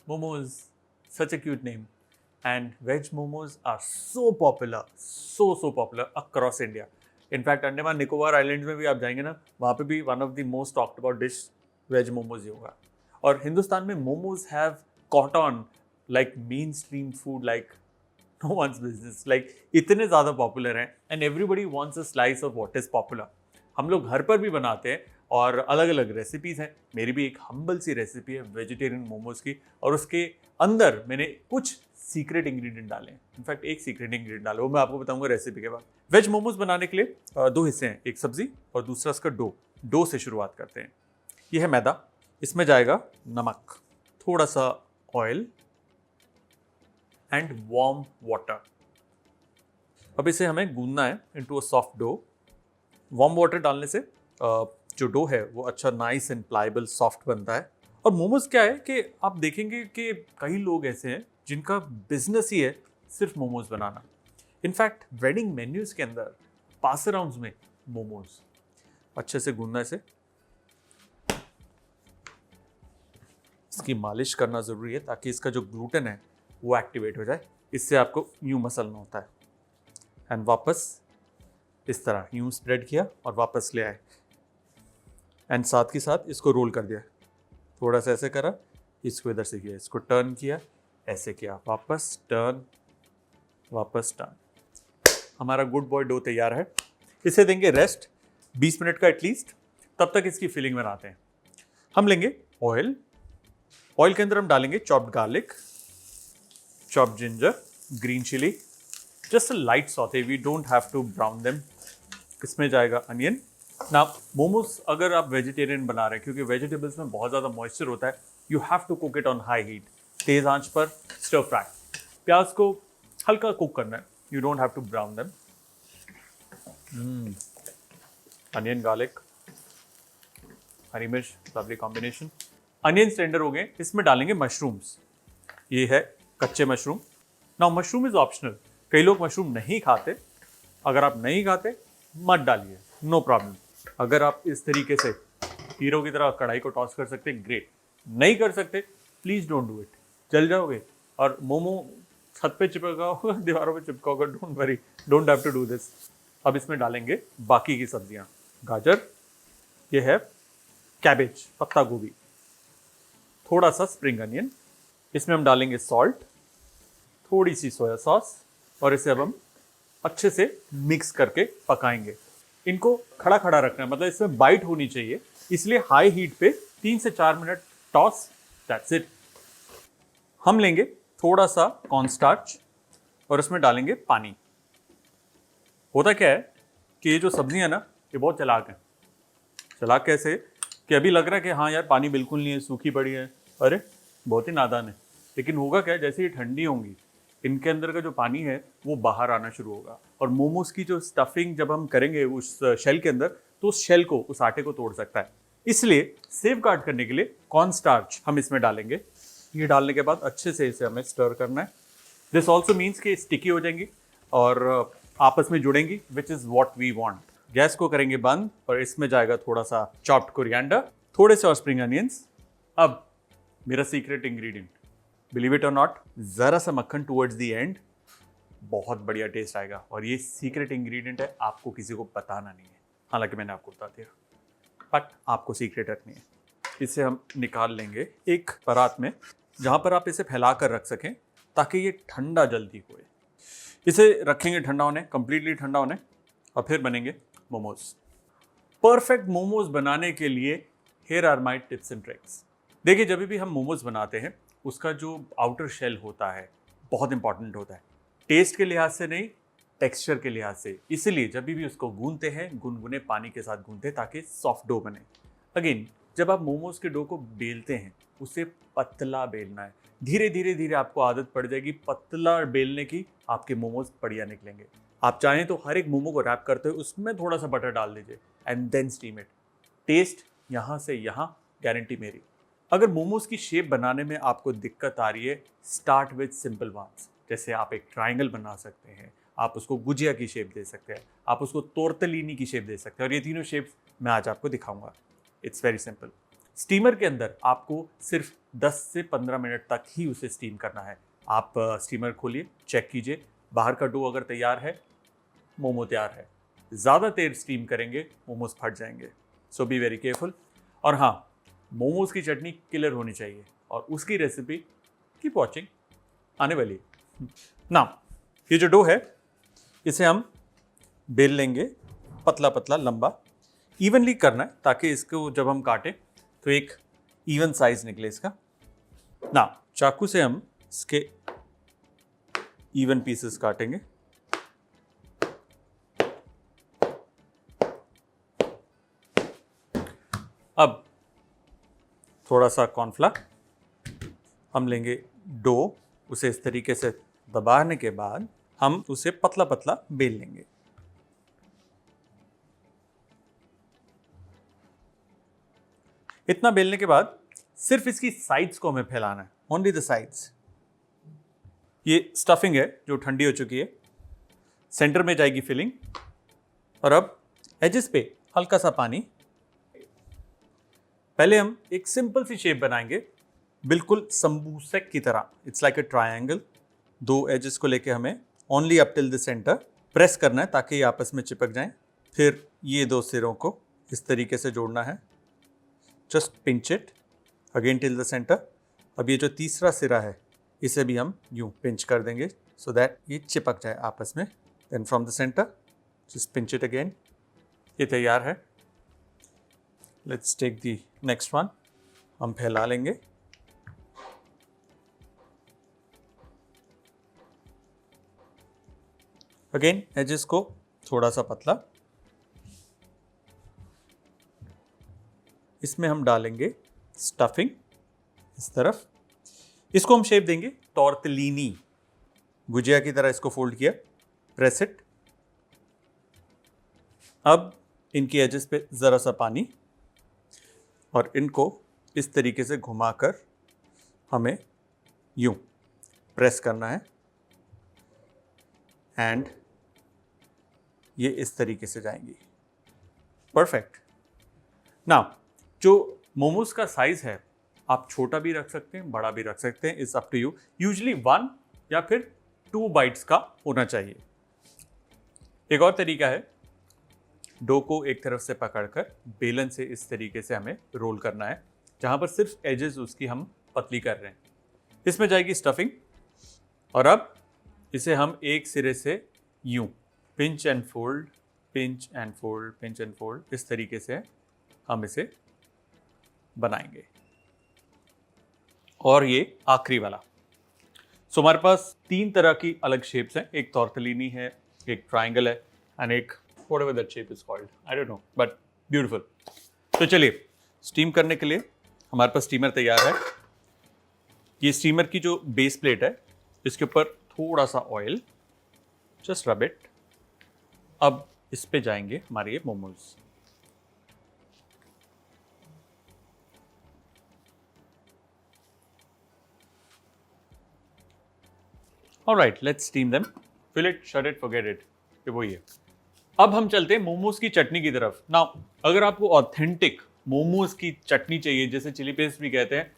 Momos, such a cute name. And veg momos are so popular, so popular across India. In fact, Andaman Nicobar islands में भी आप जाएंगे ना, वहाँ पे भी one of the most talked about dish veg momos ही होगा. और हिंदुस्तान में momos have caught on like mainstream food like no one's business. Like इतने ज़्यादा पॉपुलर हैं and everybody wants a slice of what is popular. हम लोग घर पर भी बनाते हैं और अलग अलग रेसिपीज़ हैं. मेरी भी एक हम्बल सी रेसिपी है वेजिटेरियन मोमोज की, और उसके अंदर मैंने कुछ सीक्रेट इंग्रेडिएंट डाले हैं. इनफैक्ट एक सीक्रेट इंग्रेडिएंट डाला, वो मैं आपको बताऊंगा रेसिपी के बाद. वेज मोमोज बनाने के लिए दो हिस्से हैं, एक सब्जी और दूसरा इसका डो से शुरुआत करते हैं. ये है मैदा, इसमें जाएगा नमक, थोड़ा सा ऑयल एंड वार्म वाटर. अब इसे हमें गूंदना है into a soft dough. Warm water डालने से जो डो है वो अच्छा नाइस एंड प्लाइबल सॉफ्ट बनता है. और मोमोज क्या है कि आप देखेंगे कि कई लोग ऐसे हैं जिनका बिजनेस ही है सिर्फ मोमोज बनाना. इनफैक्ट वेडिंग मेन्यूज के अंदर पास अराउंड्स में मोमोज. अच्छे से गूंदना इसे, इसकी मालिश करना ज़रूरी है ताकि इसका जो ग्लूटेन है वो एक्टिवेट हो जाए. इससे आपको यूँ मसलना होता है. एंड वापस इस तरह यूँ स्प्रेड किया और वापस ले आए. एंड साथ ही साथ इसको रोल कर दिया. थोड़ा सा ऐसे करा, इसको इधर से किया, इसको टर्न किया, ऐसे किया, वापस टर्न, वापस टर्न. हमारा गुड बॉय डो तैयार है. इसे देंगे रेस्ट 20 मिनट का एटलीस्ट. तब तक इसकी फिलिंग बनाते हैं. हम लेंगे ऑयल. ऑयल के अंदर हम डालेंगे chopped garlic, chopped ginger, green chilli, just a light saute. We don't have to brown them. इसमें जाएगा अनियन. ना मोमोज अगर आप वेजिटेरियन बना रहे हैं, क्योंकि वेजिटेबल्स में बहुत ज़्यादा मॉइस्चर होता है, you have to cook it on high heat. तेज आंच पर स्टर फ्राई. प्याज को हल्का कुक करना है, you don't have to brown them. Onion, garlic, हरी मिर्च, लवली कॉम्बिनेशन. अनियन टेंडर हो गए, इसमें डालेंगे मशरूम्स. ये है कच्चे mushroom. Now mushroom is optional. कई लोग मशरूम नहीं खाते. अगर आप नहीं खाते मत डालिए, नो प्रॉब्लम. अगर आप इस तरीके से हीरो की तरह कढ़ाई को टॉस कर सकते हैं, ग्रेट. नहीं कर सकते, प्लीज डोंट डू इट. जल जाओगे और मोमो छत पे चिपका होगा, दीवारों पे चिपका होगा. Don't worry, don't have to do this. अब इसमें डालेंगे बाकी की सब्जियां. गाजर, ये है कैबेज, पत्ता गोभी, थोड़ा सा स्प्रिंग अनियन. इसमें हम डालेंगे सॉल्ट, थोड़ी सी सोया सॉस, और इसे अब हम अच्छे से मिक्स करके पकाएंगे. इनको खड़ा खड़ा रखना है, मतलब इसमें बाइट होनी चाहिए, इसलिए हाई हीट पे 3 से 4 मिनट टॉस. That's it. हम लेंगे थोड़ा सा कॉर्नस्टार्च और इसमें डालेंगे पानी. होता क्या है कि ये जो सब्जियां ना, ये बहुत चालाक हैं. चालाक कैसे कि अभी लग रहा है कि हाँ यार पानी बिल्कुल नहीं है, सूखी पड़ी है, अरे बहुत ही नादान है. लेकिन होगा क्या, जैसे ये ठंडी होंगी, इनके अंदर का जो पानी है वो बाहर आना शुरू होगा. और मोमोज की जो स्टफिंग जब हम करेंगे उस शेल के अंदर, तो उस शेल को, उस आटे को तोड़ सकता है. इसलिए सेव गार्ड करने के लिए कॉर्न स्टार्च हम इसमें डालेंगे. ये डालने के बाद अच्छे से इसे हमें स्टर करना है. दिस ऑल्सो मीन्स कि स्टिकी हो जाएंगी और आपस में जुड़ेंगी, which is what we want. Gas को करेंगे बंद और इसमें जाएगा थोड़ा सा चॉप्ड कोरिएंडर, थोड़े से और स्प्रिंग अनियंस. अब मेरा सीक्रेट इंग्रेडिएंट, बिलीव इट और नॉट, ज़रा सा मक्खन टुवर्ड्स द एंड, बहुत बढ़िया टेस्ट आएगा. और ये सीक्रेट इंग्रेडिएंट है, आपको किसी को बताना नहीं है. हालांकि मैंने आपको बता दिया, बट आपको सीक्रेट रखनी है. इसे हम निकाल लेंगे एक परात में, जहाँ पर आप इसे फैला कर रख सकें ताकि ये ठंडा जल्दी होए. इसे रखेंगे ठंडा होने, कंप्लीटली ठंडा होने, और फिर बनेंगे मोमोज. परफेक्ट मोमोज बनाने के लिए here are my tips and tricks. देखिए, जब भी हम मोमोज बनाते हैं उसका जो आउटर शेल होता है बहुत इंपॉर्टेंट होता है. टेस्ट के लिहाज से नहीं, टेक्सचर के लिहाज से. इसलिए जब भी उसको गूंदते हैं, गुनगुने पानी के साथ गूंदते हैं ताकि सॉफ्ट डो बने. अगेन, जब आप मोमोज के डो को बेलते हैं, उसे पतला बेलना है. धीरे धीरे धीरे आपको आदत पड़ जाएगी पतला बेलने की, आपके मोमोज बढ़िया निकलेंगे. आप चाहें तो हर एक मोमो को रैप करते हुए उसमें थोड़ा सा बटर डाल दीजिए and then steam it. Taste यहाँ से यहाँ, गारंटी मेरी. अगर मोमोज की शेप बनाने में आपको दिक्कत आ रही है, स्टार्ट विद सिंपल वंस. जैसे आप एक ट्राइंगल बना सकते हैं, आप उसको गुजिया की शेप दे सकते हैं, आप उसको तोर्तलिनी की शेप दे सकते हैं, और ये तीनों शेप्स मैं आज आपको दिखाऊंगा. It's very simple. स्टीमर के अंदर आपको सिर्फ 10 से 15 मिनट तक ही उसे स्टीम करना है। आप स्टीमर खोलिए, चेक कीजिए, बाहर का डो अगर तैयार है, मोमो तैयार है। ज़्यादा देर स्टीम करेंगे मोमोज फट जाएंगे, सो बी वेरी केयरफुल। और हाँ, मोमोज की चटनी किलर होनी चाहिए और उसकी रेसिपी कीप वॉचिंग, आने वाली है। ना, ये जो डो है इसे हम बेल लेंगे, पतला पतला लंबा, इवनली करना है ताकि इसको जब हम काटें तो एक इवन साइज निकले इसका। ना, चाकू से हम इसके इवन पीसेस काटेंगे। अब थोड़ा सा कॉर्नफ्लावर हम लेंगे, डो उसे इस तरीके से दबाने के बाद हम उसे पतला पतला बेल लेंगे। इतना बेलने के बाद सिर्फ इसकी साइड्स को हमें फैलाना है, ओनली द साइड्स। ये स्टफिंग है जो ठंडी हो चुकी है, सेंटर में जाएगी फिलिंग, और अब एजेस पे हल्का सा पानी। पहले हम एक सिंपल सी शेप बनाएंगे, बिल्कुल समोसेक की तरह। It's like a triangle. 2 edges को लेके हमें only up till the centre press करना है ताकि ये आपस में चिपक जाएं। फिर ये 2 सिरों को इस तरीके से जोड़ना है, just pinch it again till the centre. अब ये जो तीसरा सिरा है इसे भी हम यूं पिंच कर देंगे सो दैट ये चिपक जाए आपस में। Then from the center just pinch it again. ये तैयार है। Let's take the next one. हम फैला लेंगे, अगेन एजेस को थोड़ा सा पतला। इसमें हम डालेंगे स्टफिंग इस तरफ। इसको हम शेप देंगे टॉर्टलिनी, गुजिया की तरह इसको फोल्ड किया, प्रेस इट। अब इनकी एजेस पे ज़रा सा पानी और इनको इस तरीके से घुमाकर हमें यूं प्रेस करना है एंड ये इस तरीके से जाएंगी। परफेक्ट। नाउ जो मोमोज का साइज है आप छोटा भी रख सकते हैं, बड़ा भी रख सकते हैं, it's up to you. Usually 1 या फिर 2 बाइट्स का होना चाहिए। एक और तरीका है, डो को एक तरफ से पकड़कर बेलन से इस तरीके से हमें रोल करना है, जहां पर सिर्फ एजेस उसकी हम पतली कर रहे हैं। इसमें जाएगी स्टफिंग और अब इसे हम एक सिरे से यूं pinch and fold, pinch and fold, pinch and fold, इस तरीके से हम इसे बनाएंगे। और ये आखिरी वाला। सो हमारे पास 3 तरह की अलग शेप्स हैं, एक टॉर्टलिनी है, एक ट्रायंगल है एंड एक whatever that shape is called, I don't know, but beautiful। तो चलिए स्टीम करने के लिए हमारे पास स्टीमर तैयार है। ये स्टीमर की जो बेस प्लेट है इसके ऊपर थोड़ा सा ऑयल, जस्ट रब इट। अब इस पे जाएंगे हमारे ये momos. Alright, let's steam them. Fill it, shut it, forget it, ये वही है। अब हम चलते हैं मोमोज की चटनी की तरफ। नाउ अगर आपको ऑथेंटिक मोमोज की चटनी चाहिए, जैसे चिली पेस्ट भी कहते हैं,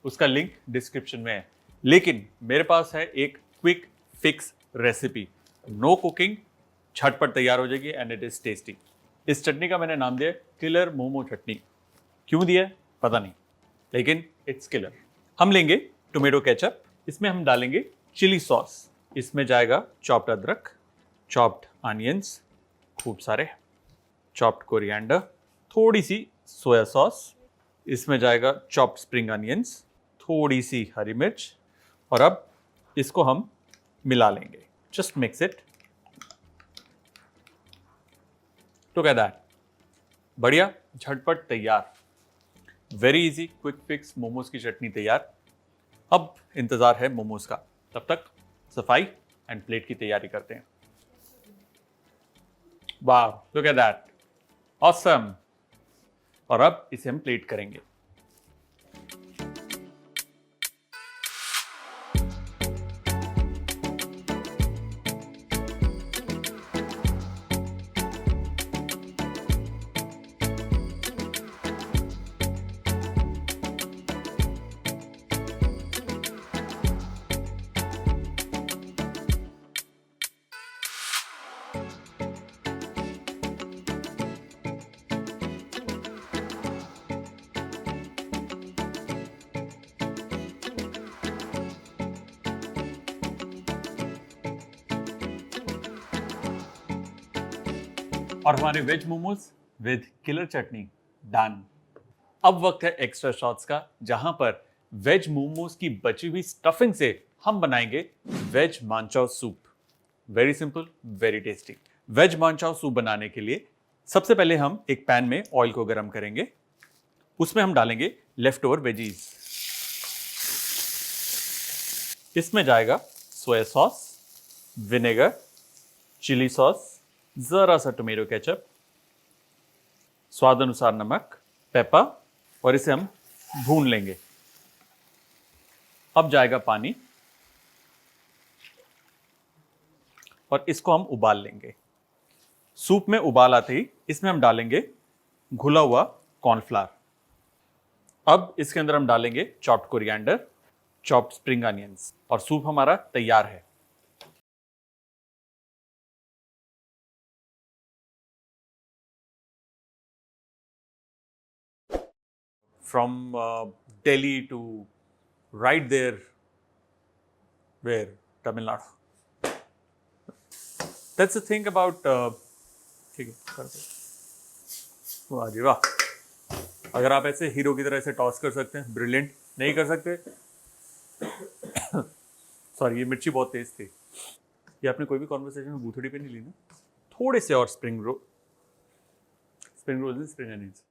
उसका लिंक डिस्क्रिप्शन में है। लेकिन मेरे पास है एक quick fix recipe, no cooking, झटपट तैयार हो जाएगी एंड इट इज टेस्टी। इस चटनी का मैंने नाम दिया किलर मोमो चटनी। क्यों दिया है पता नहीं, लेकिन इट्स किलर। हम लेंगे टोमेटो केचप, इसमें हम डालेंगे चिली सॉस, इसमें जाएगा चॉप्ड अदरक, चॉप्ड अनियंस खूब सारे, चॉप्ड कोरिएंडर, थोड़ी सी सोया सॉस, इसमें जाएगा चॉप्ड स्प्रिंग अनियंस, थोड़ी सी हरी मिर्च, और अब इसको हम मिला लेंगे। Just mix it together. बढ़िया, झटपट तैयार, very easy quick fix momos की चटनी तैयार। अब इंतजार है मोमोज का, तब तक सफाई एंड प्लेट की तैयारी करते हैं। वाह, लुक एट दैट, ऑसम। और अब इसे हम प्लेट करेंगे। और हमारे veg momos with killer chutney done. अब वक्त है एक्स्ट्रा शॉट्स का, जहां पर वेज मोमोज की बची हुई स्टफिंग से हम बनाएंगे veg manchow soup. Very simple, very tasty. Veg manchow soup बनाने के लिए सबसे पहले हम एक पैन में ऑयल को गर्म करेंगे। उसमें हम डालेंगे लेफ्ट ओवर वेजीज। इसमें जाएगा soya sauce, vinegar, chilli sauce, जरा सा टोमेटो केचप, स्वाद अनुसार नमक, पेपर, और इसे हम भून लेंगे। अब जाएगा पानी और इसको हम उबाल लेंगे। सूप में उबाल आते ही इसमें हम डालेंगे घुला हुआ कॉर्नफ्लावर। अब इसके अंदर हम डालेंगे chopped coriander, chopped spring onions, और सूप हमारा तैयार है। From Delhi to right there, where Tamil Nadu. That's the thing about ठीक है, कर दो। वाह जी वाह। अगर आप ऐसे हीरो की तरह ऐसे टॉस कर सकते हैं, ब्रिलियंट। नहीं कर सकते सॉरी, ये मिर्ची बहुत तेज थी। ये आपने कोई भी कॉन्वर्सेशन में बूथड़ी पे नहीं ली ना? थोड़े से और स्प्रिंग रोल, स्प्रिंग अनियंस।